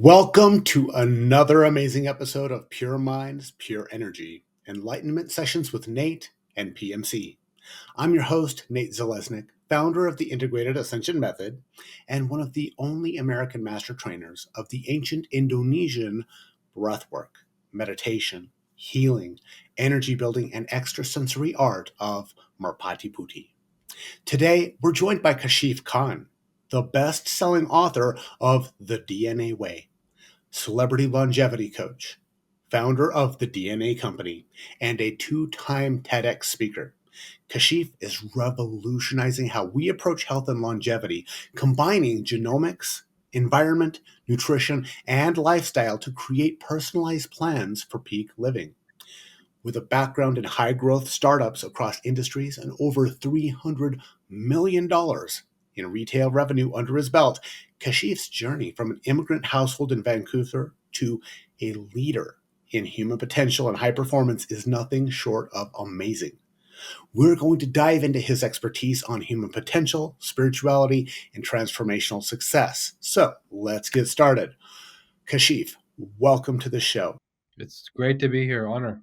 Welcome to another amazing episode of Pure Minds, Pure Energy, Enlightenment Sessions with Nate and PMC. I'm your host, Nate Zeleznick, founder of the Integrated Ascension Method and one of the only American master trainers of the ancient Indonesian breathwork, meditation, healing, energy building, and extrasensory art of Merpati Putih. Today, we're joined by Kashif Khan, the best-selling author of The DNA Way, celebrity longevity coach, founder of the DNA Company, and a two-time TEDx speaker. Kashif is revolutionizing how we approach health and longevity, combining genomics, environment, nutrition, and lifestyle to create personalized plans for peak living. With a background in high growth startups across industries and over $300 million in retail revenue under his belt, Kashif's journey from an immigrant household in Vancouver to a leader in human potential and high performance is nothing short of amazing. We're going to dive into his expertise on human potential, spirituality, and transformational success. So let's get started. Kashif, welcome to the show. It's great to be here. Honor.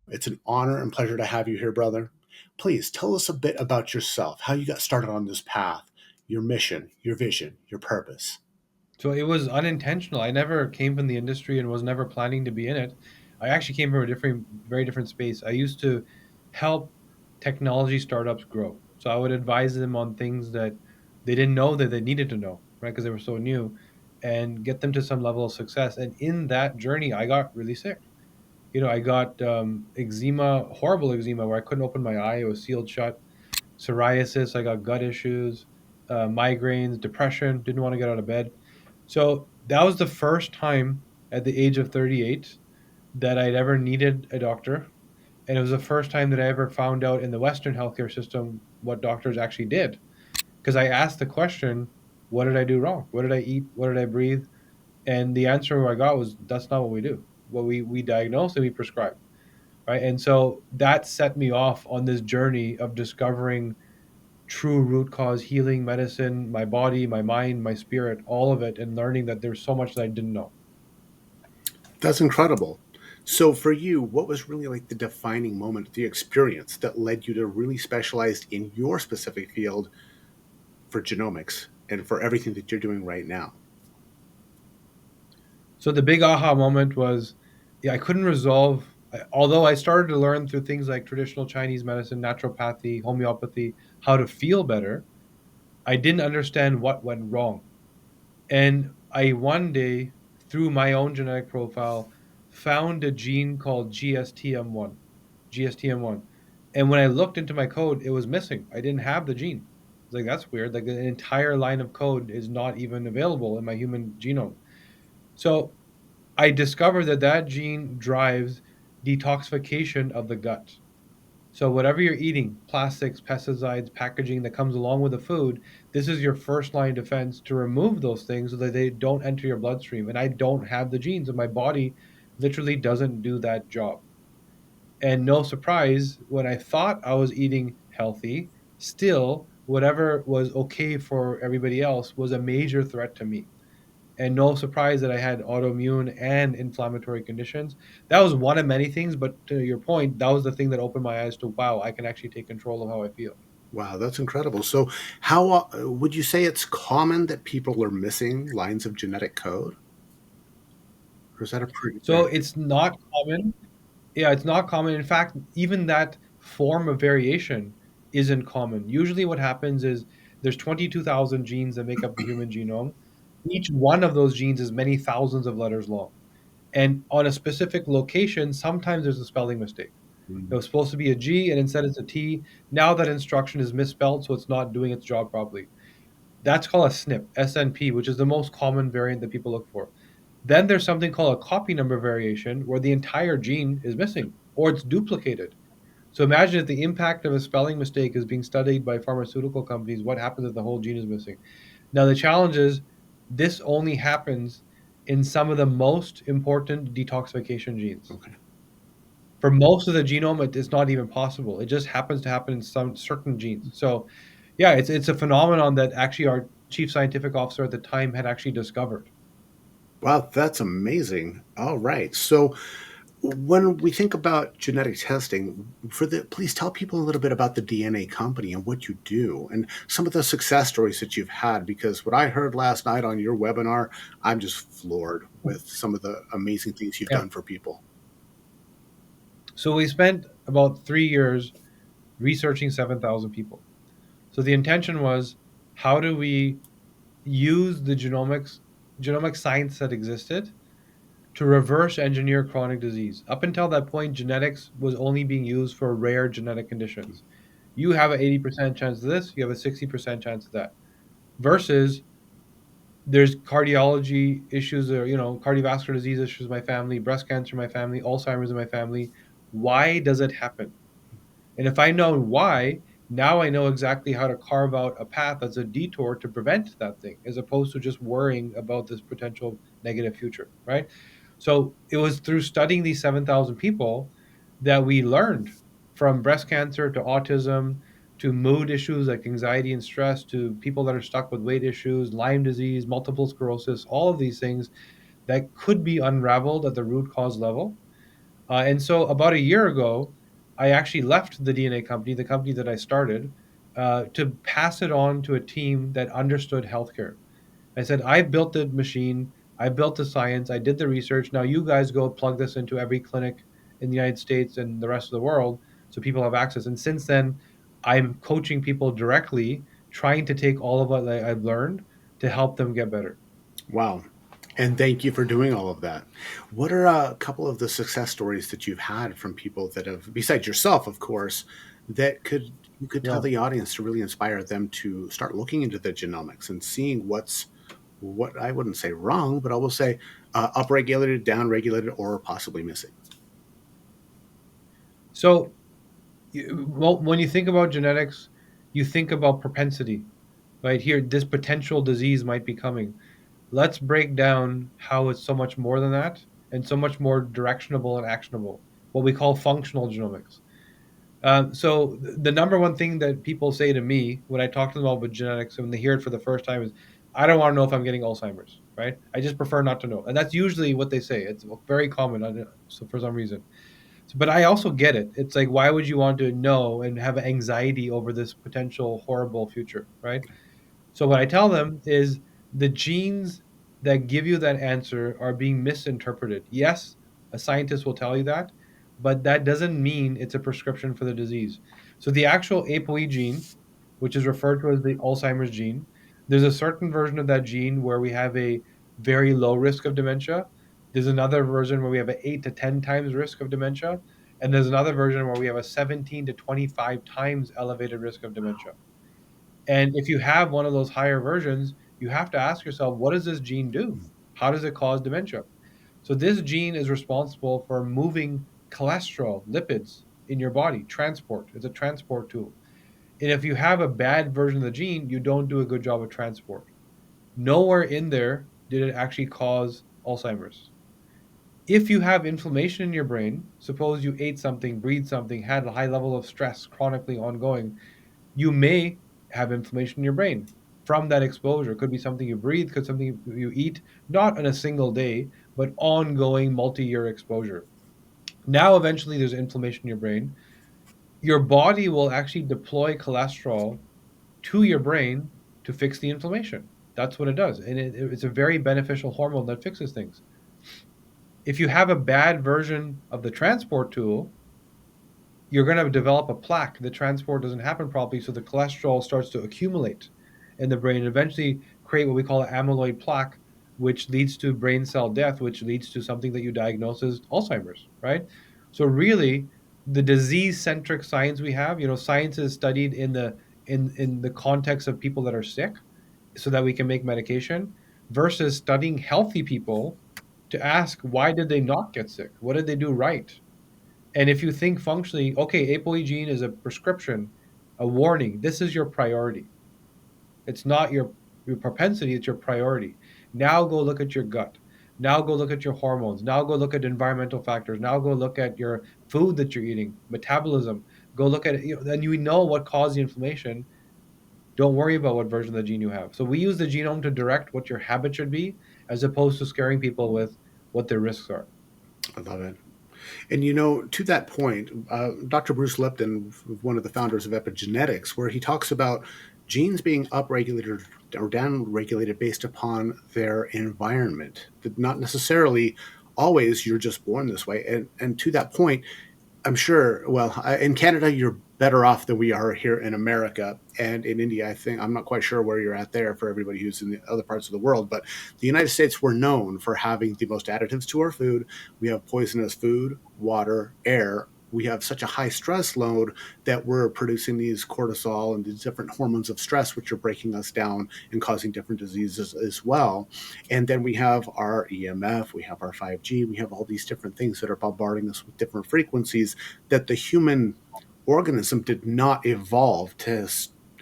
It's an honor and pleasure to have you here, brother. Please tell us a bit about yourself, how you got started on this path, your mission, your vision, your purpose. So it was unintentional. I never came from the industry and was never planning to be in it. I actually came from a very different space. I used to help technology startups grow. So I would advise them on things that they didn't know that they needed to know, right? Because they were so new, and get them to some level of success. And in that journey, I got really sick. I got eczema, horrible eczema, where I couldn't open my eye; it was sealed shut. Psoriasis, I got gut issues, migraines, depression, didn't want to get out of bed. So that was the first time at the age of 38 that I'd ever needed a doctor. And it was the first time that I ever found out in the Western healthcare system what doctors actually did. Because I asked the question, what did I do wrong? What did I eat? What did I breathe? And the answer I got was, that's not what we do. What we diagnose and we prescribe. Right. And so that set me off on this journey of discovering true root cause healing medicine, my body, my mind, my spirit, all of it, and learning that there's so much that I didn't know. That's incredible. So, for you, what was really like the defining moment, the experience that led you to really specialize in your specific field for genomics and for everything that you're doing right now? So the big aha moment was, yeah, I couldn't resolve. Although I started to learn through things like traditional Chinese medicine, naturopathy, homeopathy, how to feel better, I didn't understand what went wrong. And I one day, through my own genetic profile, found a gene called GSTM1. GSTM1. And when I looked into my code, it was missing. I didn't have the gene. It's like, that's weird. Like, an entire line of code is not even available in my human genome. So I discovered that that gene drives detoxification of the gut. So whatever you're eating, plastics, pesticides, packaging that comes along with the food, this is your first line defense to remove those things so that they don't enter your bloodstream. And I don't have the genes, and my body literally doesn't do that job. And no surprise, when I thought I was eating healthy, still whatever was okay for everybody else was a major threat to me. And no surprise that I had autoimmune and inflammatory conditions. That was one of many things, but to your point, that was the thing that opened my eyes to, wow, I can actually take control of how I feel. Wow, that's incredible. So, how would you say it's common that people are missing lines of genetic code? Or is that a pretty So rare? it's not common. Yeah, it's not common. In fact, even that form of variation isn't common. Usually, what happens is there's 22,000 genes that make up the human genome. Each one of those genes is many thousands of letters long. And on a specific location, sometimes there's a spelling mistake. It Mm. was supposed to be a G, and instead it's a T. Now that instruction is misspelled, so it's not doing its job properly. That's called a SNP, SNP, which is the most common variant that people look for. Then there's something called a copy number variation, where the entire gene is missing or it's duplicated. So imagine if the impact of a spelling mistake is being studied by pharmaceutical companies, what happens if the whole gene is missing? Now, the challenge is this only happens in some of the most important detoxification genes. Okay. For most of the genome, it's not even possible. It just happens to happen in some certain genes. So, yeah, it's a phenomenon that actually our chief scientific officer at the time had actually discovered. Wow, that's amazing. All right. So when we think about genetic testing, please tell people a little bit about the DNA company and what you do and some of the success stories that you've had. Because what I heard last night on your webinar, I'm just floored with some of the amazing things you've Yeah. done for people. So we spent about 3 years researching 7,000 people. So the intention was, how do we use the genomic science that existed to reverse engineer chronic disease? Up until that point, genetics was only being used for rare genetic conditions. You have an 80% chance of this, you have a 60% chance of that. Versus there's cardiology issues, or cardiovascular disease issues in my family, breast cancer in my family, Alzheimer's in my family. Why does it happen? And if I know why, now I know exactly how to carve out a path that's a detour to prevent that thing, as opposed to just worrying about this potential negative future, right? So it was through studying these 7,000 people that we learned, from breast cancer to autism to mood issues like anxiety and stress to people that are stuck with weight issues, Lyme disease, multiple sclerosis, all of these things that could be unraveled at the root cause level. And so about a year ago, I actually left the DNA company, the company that I started, to pass it on to a team that understood healthcare. I said, I built the machine, I built the science, I did the research. Now you guys go plug this into every clinic in the United States and the rest of the world so people have access. And since then, I'm coaching people directly, trying to take all of what I've learned to help them get better. Wow. And thank you for doing all of that. What are a couple of the success stories that you've had from people that have, besides yourself, of course, that you could tell Yeah. the audience to really inspire them to start looking into the genomics and seeing what I wouldn't say wrong, but I will say upregulated, downregulated, or possibly missing. So, well, when you think about genetics, you think about propensity, right? Here, this potential disease might be coming. Let's break down how it's so much more than that and so much more directionable and actionable, what we call functional genomics. So the number one thing that people say to me when I talk to them about genetics and when they hear it for the first time is, I don't want to know if I'm getting Alzheimer's, right? I just prefer not to know. And that's usually what they say. It's very common, so for some reason. So, but I also get it. It's like, why would you want to know and have anxiety over this potential horrible future, right? So what I tell them is, the genes that give you that answer are being misinterpreted. Yes, a scientist will tell you that, but that doesn't mean it's a prescription for the disease. So the actual ApoE gene, which is referred to as the Alzheimer's gene, there's a certain version of that gene where we have a very low risk of dementia. There's another version where we have an 8 to 10 times risk of dementia, and there's another version where we have a 17 to 25 times elevated risk of dementia. And if you have one of those higher versions, you have to ask yourself, what does this gene do? How does it cause dementia? So this gene is responsible for moving cholesterol, lipids in your body, transport. It's a transport tool. And if you have a bad version of the gene, you don't do a good job of transport. Nowhere in there did it actually cause Alzheimer's. If you have inflammation in your brain, suppose you ate something, breathed something, had a high level of stress chronically ongoing, you may have inflammation in your brain from that exposure. It could be something you breathe, could something you eat, not in a single day, but ongoing multi-year exposure. Now, eventually, there's inflammation in your brain. Your body will actually deploy cholesterol to your brain to fix the inflammation. That's what it does. And it's a very beneficial hormone that fixes things. If you have a bad version of the transport tool, you're going to develop a plaque. The transport doesn't happen properly, so the cholesterol starts to accumulate in the brain and eventually create what we call an amyloid plaque, which leads to brain cell death, which leads to something that you diagnose as Alzheimer's, right? So really, the disease-centric science we have, science is studied in the context of people that are sick, so that we can make medication, versus studying healthy people to ask, why did they not get sick? What did they do right? And if you think functionally, okay, ApoE gene is a prescription, a warning. This is your priority. It's not your propensity, it's your priority. Now go look at your gut. Now go look at your hormones. Now go look at environmental factors. Now go look at your food that you're eating, metabolism. Go look at it. Then you know what caused the inflammation. Don't worry about what version of the gene you have. So we use the genome to direct what your habit should be, as opposed to scaring people with what their risks are. I love it. And to that point, Dr. Bruce Lipton, one of the founders of epigenetics, where he talks about genes being upregulated or downregulated based upon their environment. That not necessarily always you're just born this way. And to that point, I'm sure. Well, in Canada, you're better off than we are here in America, and in India. I think I'm not quite sure where you're at there for everybody who's in the other parts of the world, but the United States, we're known for having the most additives to our food. We have poisonous food, water, air. We have such a high stress load that we're producing these cortisol and these different hormones of stress, which are breaking us down and causing different diseases as well. And then we have our EMF, we have our 5G, we have all these different things that are bombarding us with different frequencies that the human organism did not evolve to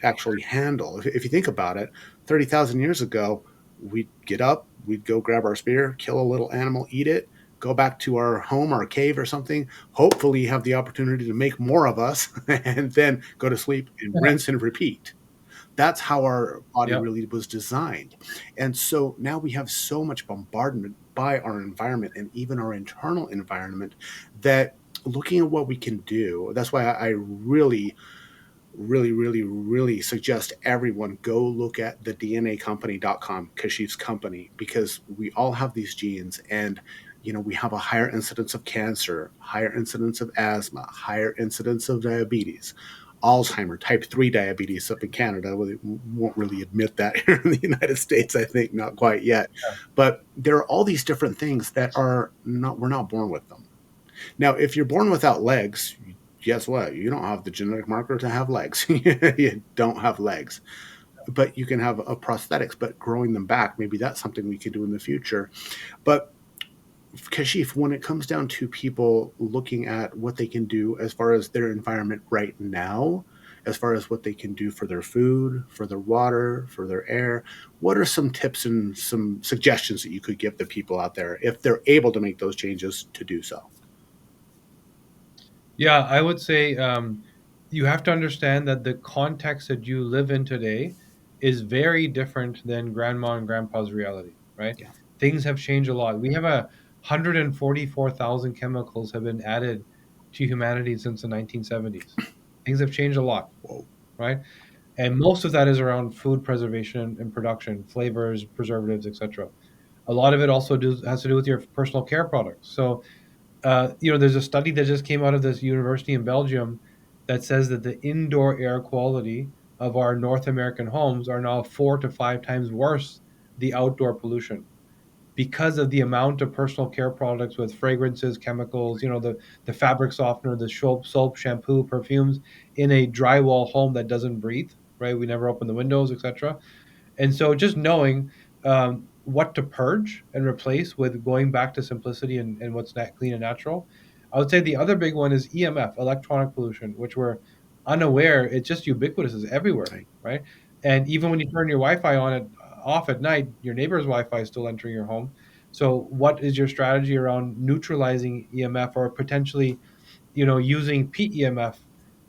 actually handle. If you think about it, 30,000 years ago, we'd get up, we'd go grab our spear, kill a little animal, eat it, go back to our home, our cave or something, hopefully have the opportunity to make more of us, and then go to sleep and rinse and repeat. That's how our body Yep. really was designed. And so now we have so much bombardment by our environment and even our internal environment that looking at what we can do, that's why I really suggest everyone go look at the DNAcompany.com, Kashif's company, because we all have these genes and we have a higher incidence of cancer, higher incidence of asthma, higher incidence of diabetes, Alzheimer, type 3 diabetes up in Canada. Well, they won't really admit that here in the United States, I think, not quite yet. But there are all these different things that are not, we're not born with them. Now, if you're born without legs, guess what? You don't have the genetic marker to have legs. You don't have legs, but you can have a prosthetics, but growing them back, maybe that's something we can do in the future. But Kashif, when it comes down to people looking at what they can do as far as their environment right now, as far as what they can do for their food, for their water, for their air, what are some tips and some suggestions that you could give the people out there if they're able to make those changes to do so? Yeah, I would say you have to understand that the context that you live in today is very different than grandma and grandpa's reality, right? Yeah. Things have changed a lot. We have 144,000 chemicals have been added to humanity since the 1970s. Things have changed a lot, Whoa. right? And most of that is around food preservation and production, flavors, preservatives, etc. A lot of it also has to do with your personal care products. So there's a study that just came out of this university in Belgium that says that the indoor air quality of our North American homes are now 4 to 5 times worse the outdoor pollution because of the amount of personal care products with fragrances, chemicals, the fabric softener, the soap, shampoo, perfumes in a drywall home that doesn't breathe, right? We never open the windows, etc. And so just knowing what to purge and replace with going back to simplicity and what's clean and natural. I would say the other big one is EMF, electronic pollution, which we're unaware. It's just ubiquitous, it's everywhere, Right. right? And even when you turn your Wi-Fi on it off at night, your neighbor's Wi-Fi is still entering your home. So what is your strategy around neutralizing EMF or potentially, using PEMF,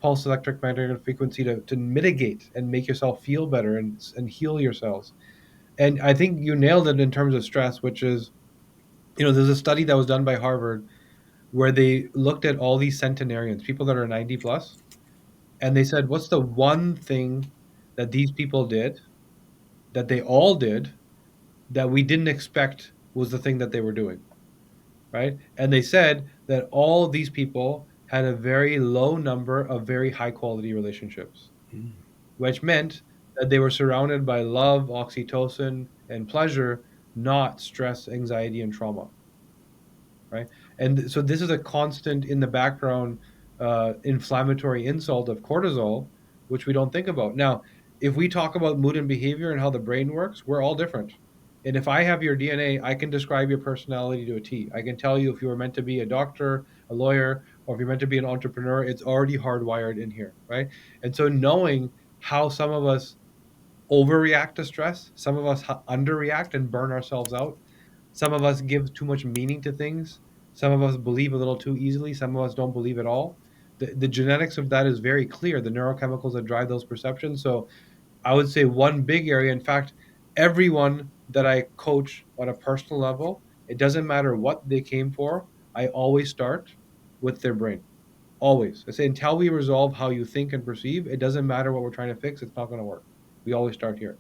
pulse electric magnetic frequency to mitigate and make yourself feel better and heal yourselves? And I think you nailed it in terms of stress, which is, there's a study that was done by Harvard where they looked at all these centenarians, people that are 90 plus, and they said, what's the one thing that these people did, that they all did, that we didn't expect was the thing that they were doing, right? And they said that all of these people had a very low number of very high quality relationships, Mm. which meant that they were surrounded by love, oxytocin, and pleasure, not stress, anxiety, and trauma, right? And so this is a constant in the background inflammatory insult of cortisol, which we don't think about. Now, if we talk about mood and behavior and how the brain works, we're all different. And if I have your DNA, I can describe your personality to a T. I can tell you if you were meant to be a doctor, a lawyer, or if you're meant to be an entrepreneur, it's already hardwired in here, right? And so knowing how some of us overreact to stress, some of us underreact and burn ourselves out, some of us give too much meaning to things. Some of us believe a little too easily. Some of us don't believe at all. The genetics of that is very clear, the neurochemicals that drive those perceptions. So I would say one big area, in fact, everyone that I coach on a personal level, it doesn't matter what they came for. I always start with their brain. Always. I say until we resolve how you think and perceive, it doesn't matter what we're trying to fix. It's not going to work. We always start here.